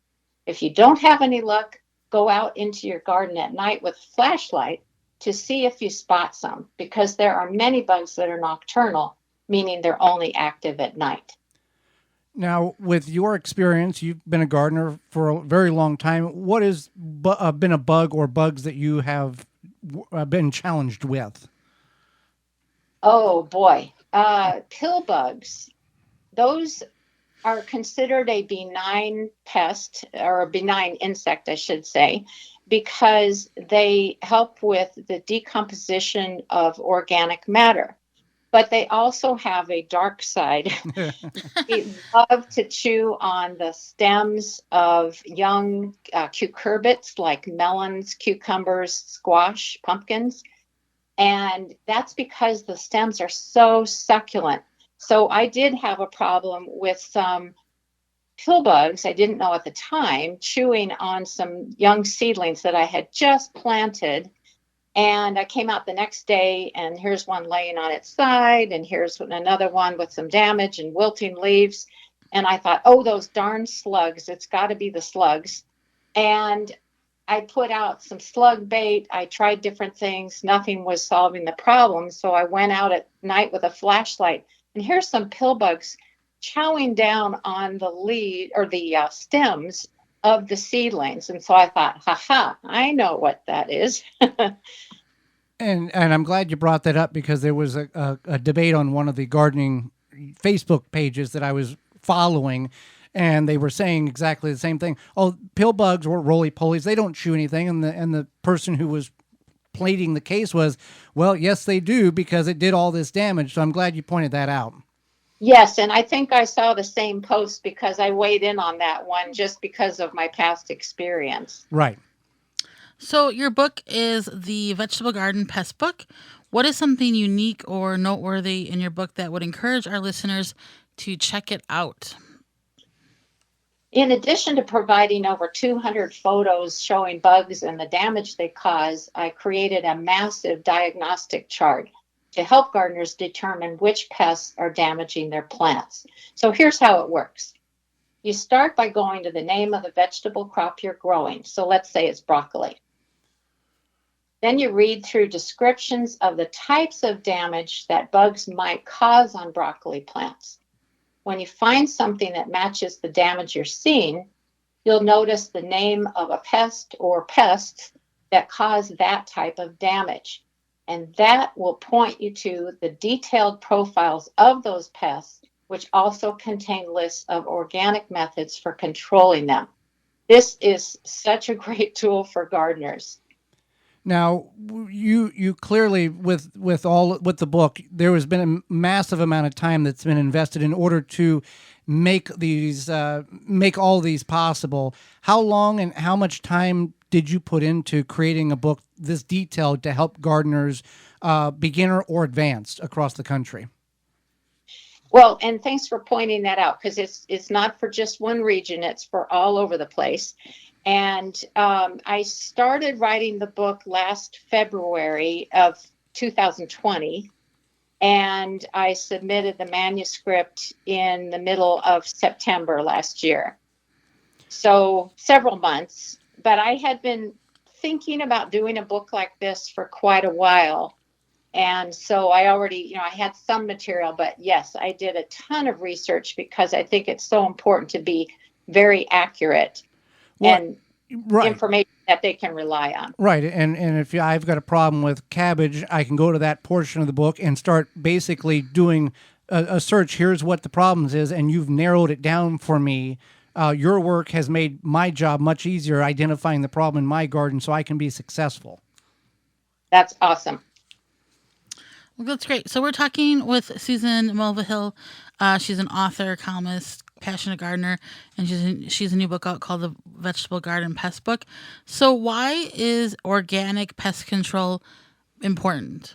If you don't have any luck, go out into your garden at night with a flashlight to see if you spot some, because there are many bugs that are nocturnal, meaning they're only active at night. Now, with your experience, you've been a gardener for a very long time. What has been a bug or bugs that you have been challenged with? Oh boy, pill bugs. Those are considered a benign pest, or a benign insect, I should say, because they help with the decomposition of organic matter. But they also have a dark side. They love to chew on the stems of young cucurbits like melons, cucumbers, squash, pumpkins. And that's because the stems are so succulent. So I did have a problem with some pill bugs, I didn't know at the time, chewing on some young seedlings that I had just planted. And I came out the next day, and here's one laying on its side, and here's another one with some damage and wilting leaves. And I thought, oh, those darn slugs, it's got to be the slugs. And I put out some slug bait. I tried different things. Nothing was solving the problem. So I went out at night with a flashlight, and here's some pill bugs chowing down on the lead or the stems of the seedlings. And so I thought, I know what that is. And I'm glad you brought that up, because there was a debate on one of the gardening Facebook pages that I was following, and they were saying exactly the same thing. Oh, pill bugs or roly-polies, they don't chew anything. And the person who was pleading the case was, well, yes, they do, because it did all this damage. So I'm glad you pointed that out. Yes, and I think I saw the same post because I weighed in on that one just because of my past experience. Right. So your book is the Vegetable Garden Pest Book. What is something unique or noteworthy in your book that would encourage our listeners to check it out? In addition to providing over 200 photos showing bugs and the damage they cause, I created a massive diagnostic chart to help gardeners determine which pests are damaging their plants. So here's how it works. You start by going to the name of the vegetable crop you're growing. So let's say it's broccoli. Then you read through descriptions of the types of damage that bugs might cause on broccoli plants. when you find something that matches the damage you're seeing, you'll notice the name of a pest or pests that cause that type of damage. And that will point you to the detailed profiles of those pests, which also contain lists of organic methods for controlling them. This is such a great tool for gardeners. Now, you clearly with the book, there has been a massive amount of time that's been invested in order to make all these possible. How long and how much time did you put into creating a book this detailed to help gardeners, beginner or advanced, across the country? Well, and thanks for pointing that out, because it's not for just one region; it's for all over the place. And I started writing the book last February of 2020, and I submitted the manuscript in the middle of September last year. So several months, but I had been thinking about doing a book like this for quite a while. And so I already, I had some material, but yes, I did a ton of research because I think it's so important to be very accurate. And right. Information that they can rely on. Right. And if I've got a problem with cabbage, I can go to that portion of the book and start basically doing a search. Here's what the problems is, and you've narrowed it down for me. Your work has made my job much easier identifying the problem in my garden so I can be successful. That's awesome. Well, that's great. So we're talking with Susan Mulvihill. She's an author, columnist, passionate gardener, and she's a new book out called The Vegetable Garden Pest Book. So why is organic pest control important?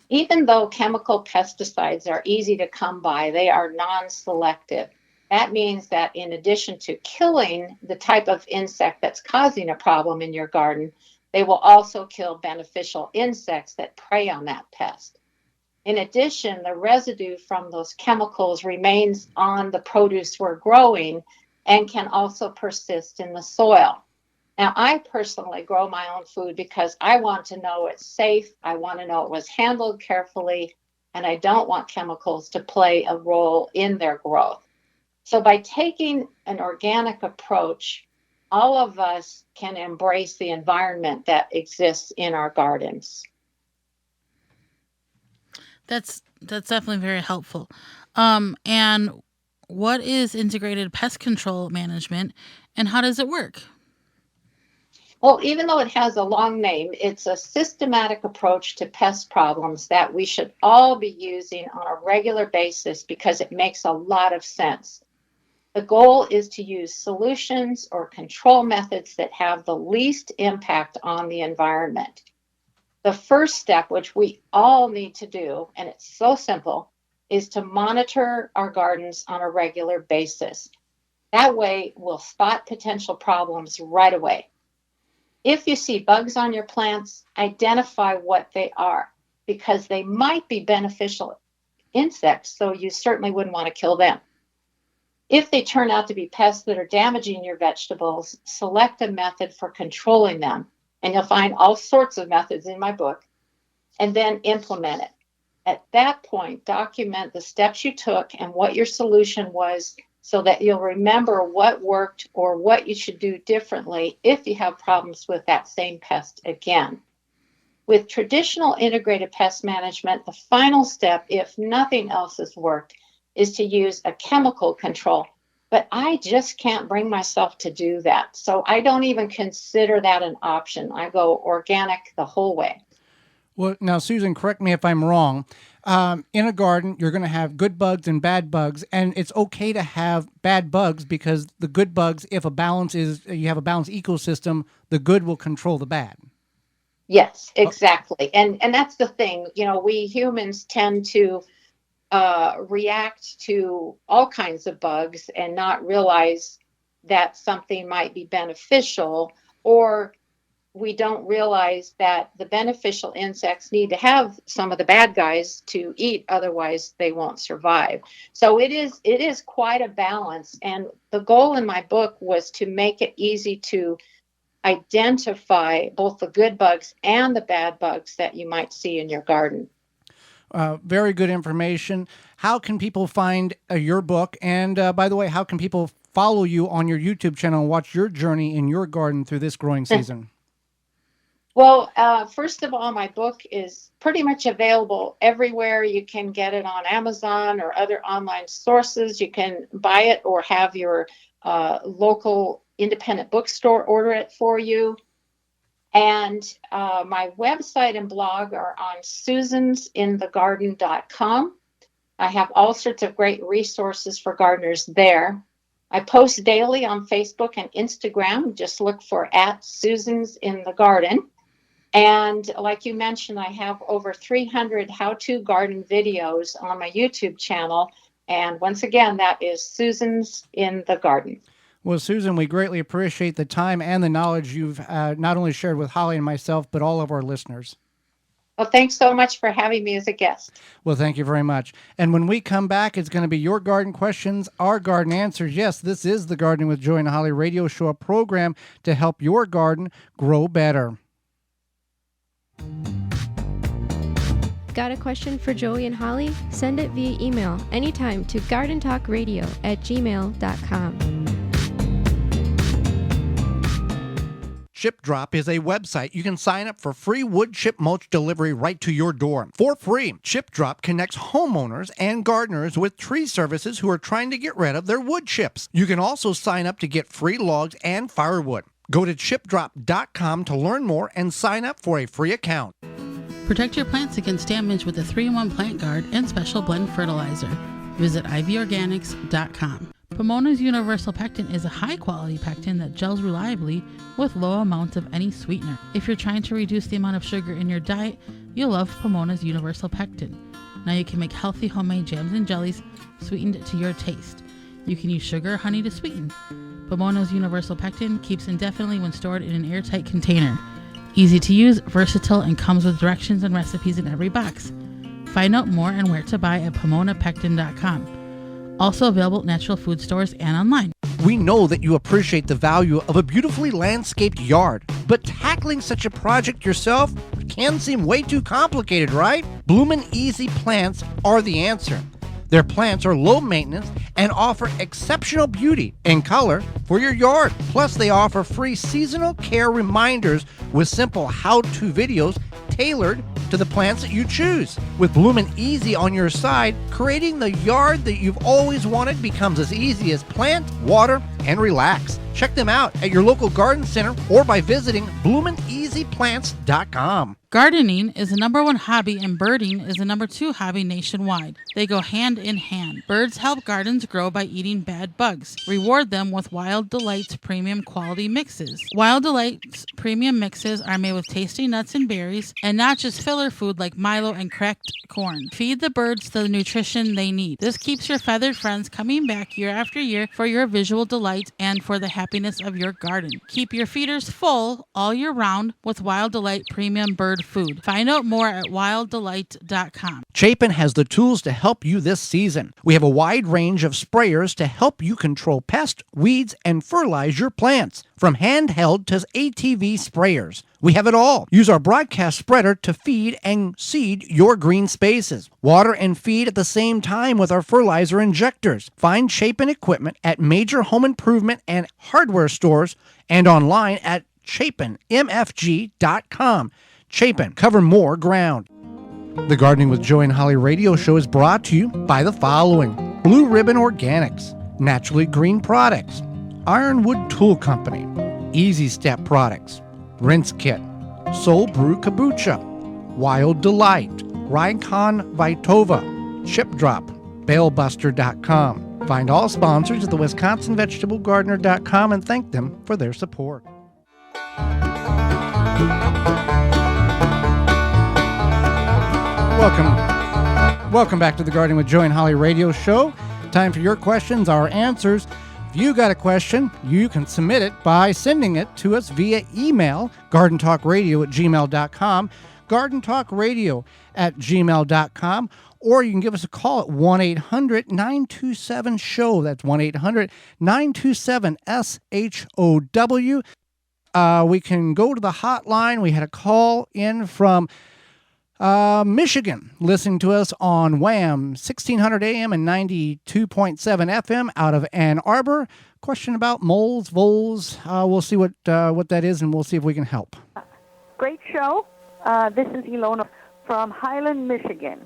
Even though chemical pesticides are easy to come by, they are non-selective. That means that in addition to killing the type of insect that's causing a problem in your garden, they will also kill beneficial insects that prey on that pest. In addition, the residue from those chemicals remains on the produce we're growing and can also persist in the soil. Now, I personally grow my own food because I want to know it's safe. I want to know it was handled carefully, and I don't want chemicals to play a role in their growth. So by taking an organic approach, all of us can embrace the environment that exists in our gardens. That's definitely very helpful. And what is integrated pest control management, and how does it work? Well, even though it has a long name, it's a systematic approach to pest problems that we should all be using on a regular basis because it makes a lot of sense. The goal is to use solutions or control methods that have the least impact on the environment. The first step, which we all need to do, and it's so simple, is to monitor our gardens on a regular basis. That way, we'll spot potential problems right away. If you see bugs on your plants, identify what they are, because they might be beneficial insects, so you certainly wouldn't want to kill them. If they turn out to be pests that are damaging your vegetables, select a method for controlling them. And you'll find all sorts of methods in my book, and then implement it. At that point, document the steps you took and what your solution was so that you'll remember what worked or what you should do differently if you have problems with that same pest again. With traditional integrated pest management, the final step, if nothing else has worked, is to use a chemical control. But I just can't bring myself to do that. So I don't even consider that an option. I go organic the whole way. Well, now, Susan, correct me if I'm wrong. In a garden, you're going to have good bugs and bad bugs, and it's okay to have bad bugs because the good bugs, if you have a balanced ecosystem, the good will control the bad. Yes, exactly. And that's the thing. We humans tend to react to all kinds of bugs and not realize that something might be beneficial, or we don't realize that the beneficial insects need to have some of the bad guys to eat, otherwise they won't survive. So it is quite a balance, and the goal in my book was to make it easy to identify both the good bugs and the bad bugs that you might see in your garden. Very good information. How can people find your book? And by the way, how can people follow you on your YouTube channel and watch your journey in your garden through this growing season? Well, first of all, my book is pretty much available everywhere. You can get it on Amazon or other online sources. You can buy it or have your local independent bookstore order it for you. And my website and blog are on susansinthegarden.com. I have all sorts of great resources for gardeners there. I post daily on Facebook and Instagram. Just look for @SusansInTheGarden. And like you mentioned, I have over 300 how-to garden videos on my YouTube channel. And once again, that is Susan's in the Garden. Well, Susan, we greatly appreciate the time and the knowledge you've not only shared with Holly and myself, but all of our listeners. Well, thanks so much for having me as a guest. Well, thank you very much. And when we come back, it's going to be your garden questions, our garden answers. Yes, this is the Gardening with Joy and Holly radio show, a program to help your garden grow better. Got a question for Joey and Holly? Send it via email anytime to gardentalkradio@gmail.com. Chip Drop is a website you can sign up for free wood chip mulch delivery right to your door. For free, Chip Drop connects homeowners and gardeners with tree services who are trying to get rid of their wood chips. You can also sign up to get free logs and firewood. Go to chipdrop.com to learn more and sign up for a free account. Protect your plants against damage with a 3-in-1 plant guard and special blend fertilizer. Visit ivorganics.com. Pomona's Universal Pectin is a high-quality pectin that gels reliably with low amounts of any sweetener. If you're trying to reduce the amount of sugar in your diet, you'll love Pomona's Universal Pectin. Now you can make healthy homemade jams and jellies sweetened to your taste. You can use sugar or honey to sweeten. Pomona's Universal Pectin keeps indefinitely when stored in an airtight container. Easy to use, versatile, and comes with directions and recipes in every box. Find out more and where to buy at PomonaPectin.com. Also available at natural food stores and online. We know that you appreciate the value of a beautifully landscaped yard, but tackling such a project yourself can seem way too complicated, right? Bloomin' Easy plants are the answer. Their plants are low maintenance and offer exceptional beauty and color for your yard. Plus, they offer free seasonal care reminders with simple how-to videos tailored to the plants that you choose. With Bloomin' Easy on your side, creating the yard that you've always wanted becomes as easy as plant, water, and relax. Check them out at your local garden center or by visiting bloomineasyplants.com. Gardening is the #1 hobby and birding is the #2 hobby nationwide. They go hand in hand. Birds help gardens grow by eating bad bugs. Reward them with Wild Delights premium quality mixes. Wild Delights premium mixes are made with tasty nuts and berries and not just filler food like Milo and cracked corn. Feed the birds the nutrition they need. This keeps your feathered friends coming back year after year for your visual delight and for the happiness of your garden. Keep your feeders full all year round with Wild Delight premium bird food. Find out more at wilddelight.com. Chapin has the tools to help you this season. We have a wide range of sprayers to help you control pests, weeds, and fertilize your plants. From handheld to ATV sprayers, we have it all. Use our broadcast spreader to feed and seed your green spaces. Water and feed at the same time with our fertilizer injectors. Find Chapin equipment at major home improvement and hardware stores and online at chapinmfg.com. Chapin, cover more ground. The Gardening with Joy and Holly radio show is brought to you by the following: Blue Ribbon Organics, Naturally Green Products, Ironwood Tool Company, Easy Step Products, Rinse Kit, Soul Brew Kombucha, Wild Delight, Rykon Vitova, Chip Drop, BaleBuster.com. Find all sponsors at the WisconsinVegetableGardener.com and thank them for their support. Welcome back to the Gardening with Joy and Holly radio show. Time for your questions, our answers. If you got a question, you can submit it by sending it to us via email, gardentalkradio@gmail.com, gardentalkradio@gmail.com, or you can give us a call at 1-800-927-SHOW. That's 1-800-927-SHOW. We can go to the hotline. We had a call in from Michigan, listening to us on Wham 1600 AM and 92.7 FM out of Ann Arbor. Question about moles, voles. We'll see what that is, and we'll see if we can help. Great show. This is Ilona from Highland, Michigan.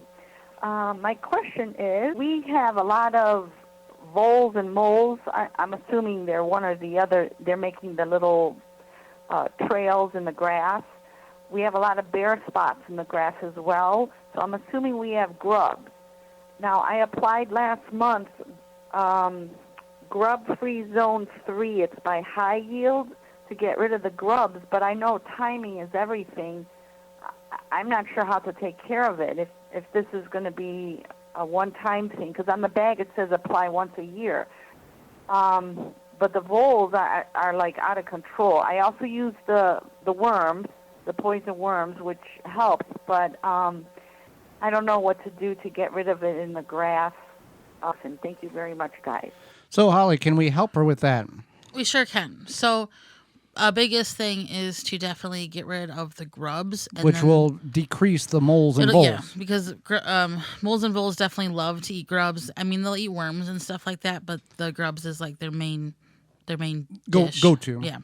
My question is, we have a lot of voles and moles. I'm assuming they're one or the other. They're making the little trails in the grass. We have a lot of bare spots in the grass as well, so I'm assuming we have grub. Now, I applied last month Grub-Free Zone 3. It's by High Yield to get rid of the grubs, but I know timing is everything. I'm not sure how to take care of it, if this is going to be a one-time thing, because on the bag it says apply once a year. But the voles are like out of control. I also use the worms, the poison worms, which helps, but I don't know what to do to get rid of it in the grass. Awesome. Thank you very much, guys. So, Holly, can we help her with that? We sure can. So, biggest thing is to definitely get rid of the grubs, and Which will decrease the moles and voles. Yeah, because moles and voles definitely love to eat grubs. I mean, they'll eat worms and stuff like that, but the grubs is like their main dish. Go to. Yeah.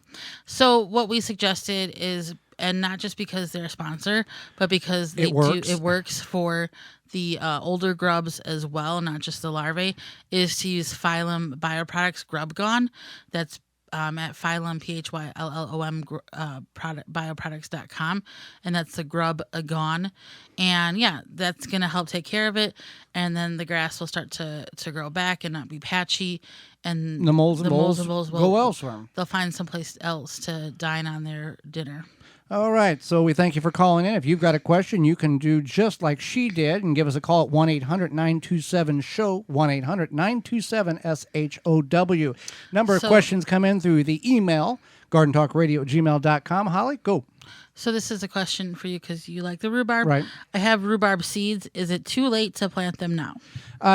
So what we suggested is, and not just because they're a sponsor, but because it works for the older grubs as well, not just the larvae, is to use Phylum Bioproducts Grub Gone. That's at Phylum, PHYLLOM, bioproducts.com, and that's the Grub Gone. And yeah, that's going to help take care of it, and then the grass will start to grow back and not be patchy, and the moles and voles will go elsewhere. They'll find someplace else to dine on their dinner. All right, so we thank you for calling in. If you've got a question, you can do just like she did and give us a call at 1-800-927-SHOW, 1-800-927-SHOW. Number of questions come in through the email, gardentalkradio@gmail.com. Holly, go. So this is a question for you because you like the rhubarb. Right. I have rhubarb seeds. Is it too late to plant them now?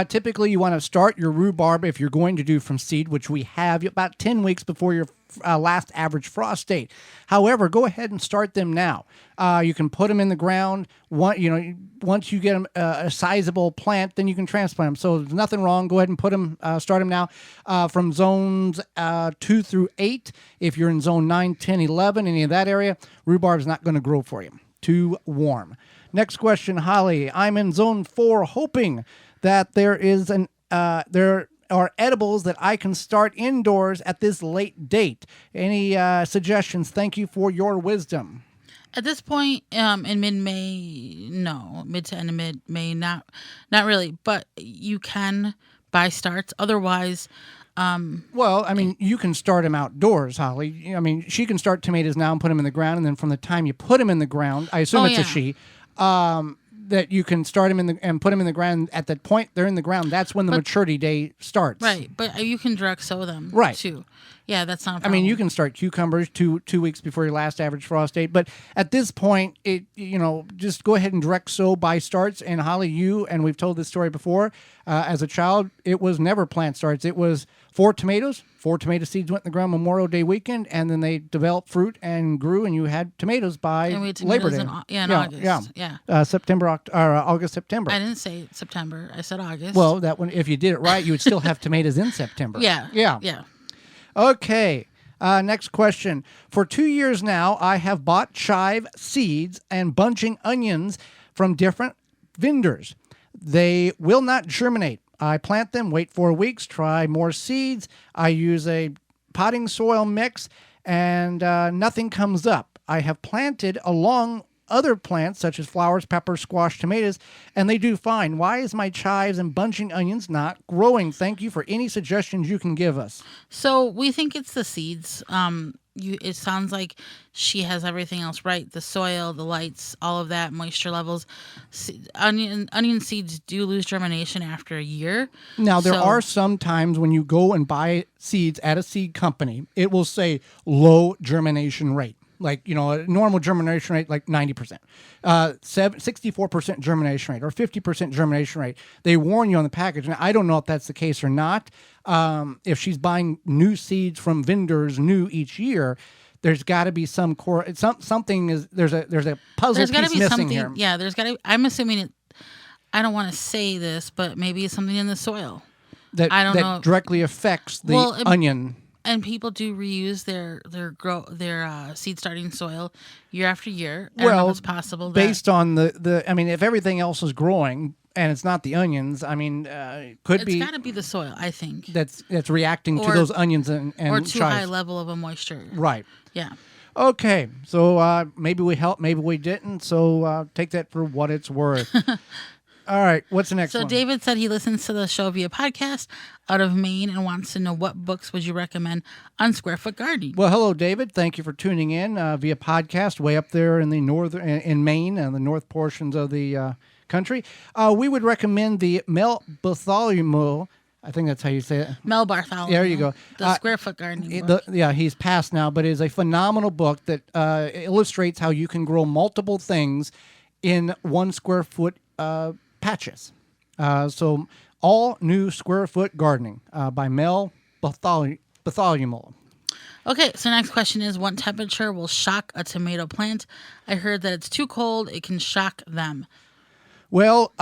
Typically, you want to start your rhubarb if you're going to do from seed, which we have about 10 weeks before your last average frost date. However, go ahead and start them now. You can put them in the ground. Once you get them a sizable plant, then you can transplant them. So there's nothing wrong. Go ahead and start them now. From zones 2 through 8, if you're in zone 9, 10, 11, any of that area, rhubarb is not going to grow for you. Too warm. Next question, Holly. I'm in zone 4, hoping that there are edibles that I can start indoors at this late date. Any suggestions? Thank you for your wisdom. At this point, in mid-May, no. Mid to end of mid-May, not really. But you can buy starts. Otherwise... well, I mean, you can start them outdoors, Holly. I mean, she can start tomatoes now and put them in the ground, and then from the time you put them in the ground, I assume a she, that you can start them and put them in the ground. At that point, they're in the ground. That's when the maturity day starts. Right, but you can direct sow them, right, too. Yeah, that's not a problem. I mean, you can start cucumbers two weeks before your last average frost date, but at this point, just go ahead and direct sow by starts. And Holly, and we've told this story before, as a child, it was never plant starts. It was 4 tomatoes. 4 tomato seeds went in the ground Memorial Day weekend, and then they developed fruit and grew, and you had tomatoes by Labor Day. In August. Yeah. August, September. I didn't say September. I said August. Well, that one, if you did it right, you would still have tomatoes in September. Yeah. Okay. Next question. For 2 years now, I have bought chive seeds and bunching onions from different vendors. They will not germinate. I plant them, wait 4 weeks, try more seeds. I use a potting soil mix, and nothing comes up. I have planted along other plants such as flowers, peppers, squash, tomatoes, and they do fine. Why is my chives and bunching onions not growing? Thank you for any suggestions you can give us. So we think it's the seeds. It sounds like she has everything else right. The soil, the lights, all of that, moisture levels. Onion seeds do lose germination after a year. Now, there are some times when you go and buy seeds at a seed company, it will say low germination rate. Like, a normal germination rate, like 90%, 64% germination rate, or 50% germination rate. They warn you on the package. Now, I don't know if that's the case or not. If she's buying new seeds from vendors new each year, there's got to be some core. Something is there's a puzzle There's got to piece be missing something. here. Yeah, there's got to. I'm assuming it. I don't want to say this, but maybe it's something in the soil. I don't know. Directly affects the onion. And people do reuse their seed starting soil year after year. I Well, don't know if it's possible. Based on the I mean, if everything else is growing and it's not the onions, I mean, it could be. It's got to be the soil, I think. That's reacting to those onions and or too chives. high level of a moisture. Right. Yeah. Okay, so maybe we helped, maybe we didn't. So take that for what it's worth. All right, what's the next one? So David said he listens to the show via podcast out of Maine and wants to know what books would you recommend on square foot gardening. Well, hello, David. Thank you for tuning in via podcast way up there in the in Maine and the north portions of the country. We would recommend the Mel Bartholomew. I think that's how you say it. Mel Bartholomew. There you go. The square foot gardening book. He's passed now, but it is a phenomenal book that illustrates how you can grow multiple things in 1 square foot patches. So all new square foot gardening by Mel Bartholomew. Okay, so next question is, what temperature will shock a tomato plant? I heard that it's too cold, it can shock them. Well,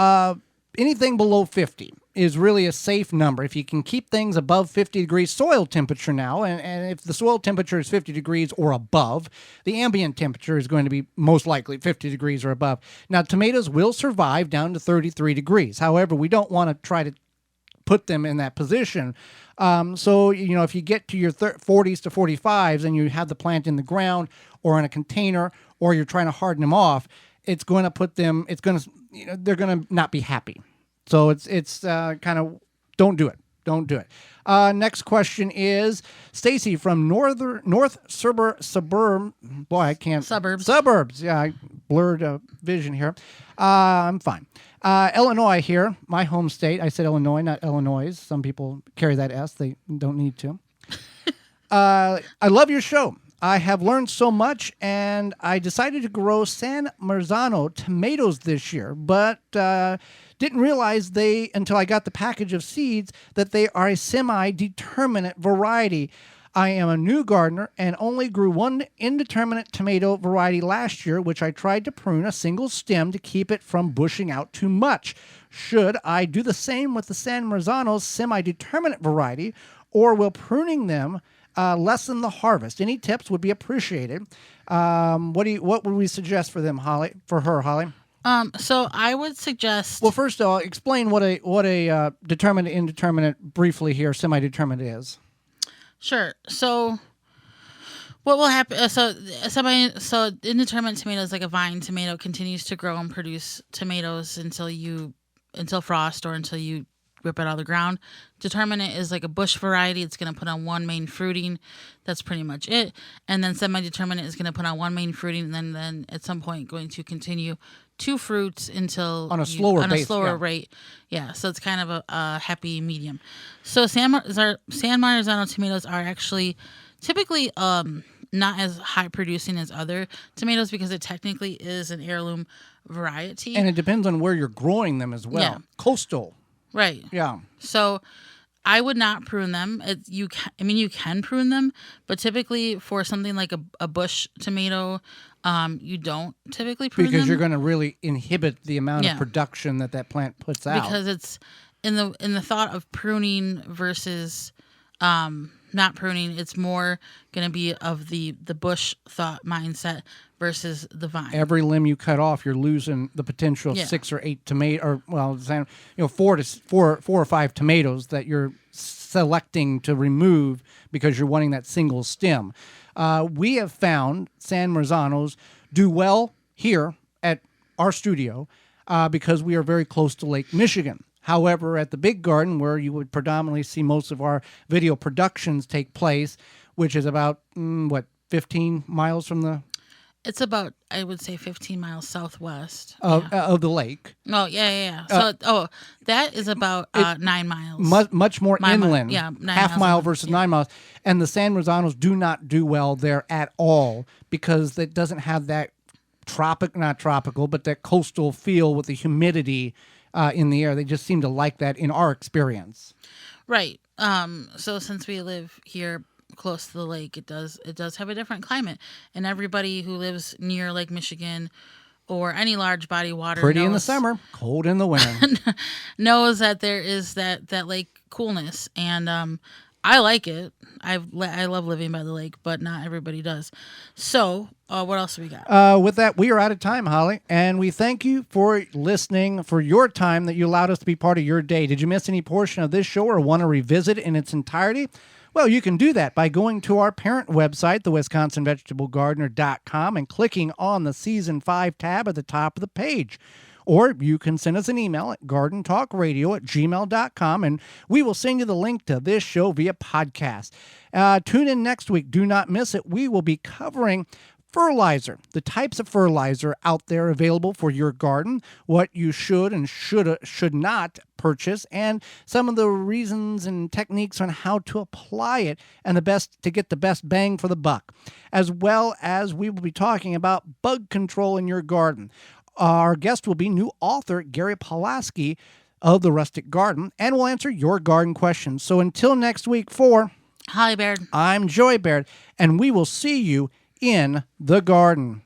anything below 50 is really a safe number. If you can keep things above 50 degrees soil temperature now, and if the soil temperature is 50 degrees or above, the ambient temperature is going to be most likely 50 degrees or above. Now, tomatoes will survive down to 33 degrees. However, we don't want to try to put them in that position. So, if you get to your 40s to 45s and you have the plant in the ground or in a container, or you're trying to harden them off, it's going to put them, they're going to not be happy. So it's kind of, don't do it. Don't do it. Next question is Stacy from North Suburb. Boy, I can't. Suburbs. Yeah, I blurred vision here. I'm fine. Illinois here, my home state. I said Illinois, not Illinois. Some people carry that S. They don't need to. I love your show. I have learned so much, and I decided to grow San Marzano tomatoes this year, but didn't realize until I got the package of seeds, that they are a semi-determinate variety. I am a new gardener and only grew one indeterminate tomato variety last year, which I tried to prune a single stem to keep it from bushing out too much. Should I do the same with the San Marzano's semi-determinate variety, or will pruning them lessen the harvest? Any tips would be appreciated. What would we suggest for them, Holly? For her, Holly? So I would suggest. Well, first of all, explain what a determinate indeterminate briefly here, semi-determinate is. Sure. So what will happen? So indeterminate tomatoes, like a vine tomato, continues to grow and produce tomatoes until frost or until you rip it out of the ground. Determinate is like a bush variety. It's going to put on one main fruiting. That's pretty much it. And then semi-determinate is going to put on one main fruiting, and then at some point going to continue 2 fruits until on a slower rate. Yeah, so it's kind of a happy medium. So San Marzano tomatoes are actually typically not as high producing as other tomatoes because it technically is an heirloom variety. And it depends on where you're growing them as well. Yeah. Coastal. Right. Yeah. So I would not prune them. You can prune them, but typically for something like a bush tomato, you don't typically prune them. Because you're going to really inhibit the amount of production that plant puts out. Because it's in the thought of pruning versus not pruning, it's more going to be of the bush thought mindset versus the vine. Every limb you cut off, you're losing the potential of 6 or 8 tomato, or 4 or 5 tomatoes that you're selecting to remove because you're wanting that single stem. We have found San Marzanos do well here at our studio because we are very close to Lake Michigan. However, at the Big Garden, where you would predominantly see most of our video productions take place, which is about, 15 miles from the... It's about, I would say, 15 miles southwest of the lake. Oh, yeah. So, that is about 9 miles. Much more inland. 9 half miles mile versus 9 miles. And the San Marzanos do not do well there at all because it doesn't have that not tropical, but that coastal feel with the humidity in the air. They just seem to like that in our experience. Right. So since we live here close to the lake, it does have a different climate. And everybody who lives near Lake Michigan or any large body of water Pretty in the knows- summer, cold in the winter. knows that there is that lake coolness, and I like it. I love living by the lake, but not everybody does. So, what else do we got? With that, we are out of time, Holly, and we thank you for listening, for your time that you allowed us to be part of your day. Did you miss any portion of this show or want to revisit it in its entirety? Well, you can do that by going to our parent website, the WisconsinVegetableGardener.com, and clicking on the Season 5 tab at the top of the page. Or you can send us an email at gardentalkradio@gmail.com, and we will send you the link to this show via podcast. Tune in next week. Do not miss it. We will be covering fertilizer, the types of fertilizer out there available for your garden, what you should and should not purchase, and some of the reasons and techniques on how to apply it and to get the best bang for the buck. As well as we will be talking about bug control in your garden. Our guest will be new author Gary Pulaski of The Rustic Garden, and we'll answer your garden questions. So until next week, for Holly Baird. I'm Joy Baird, and we will see you in the garden.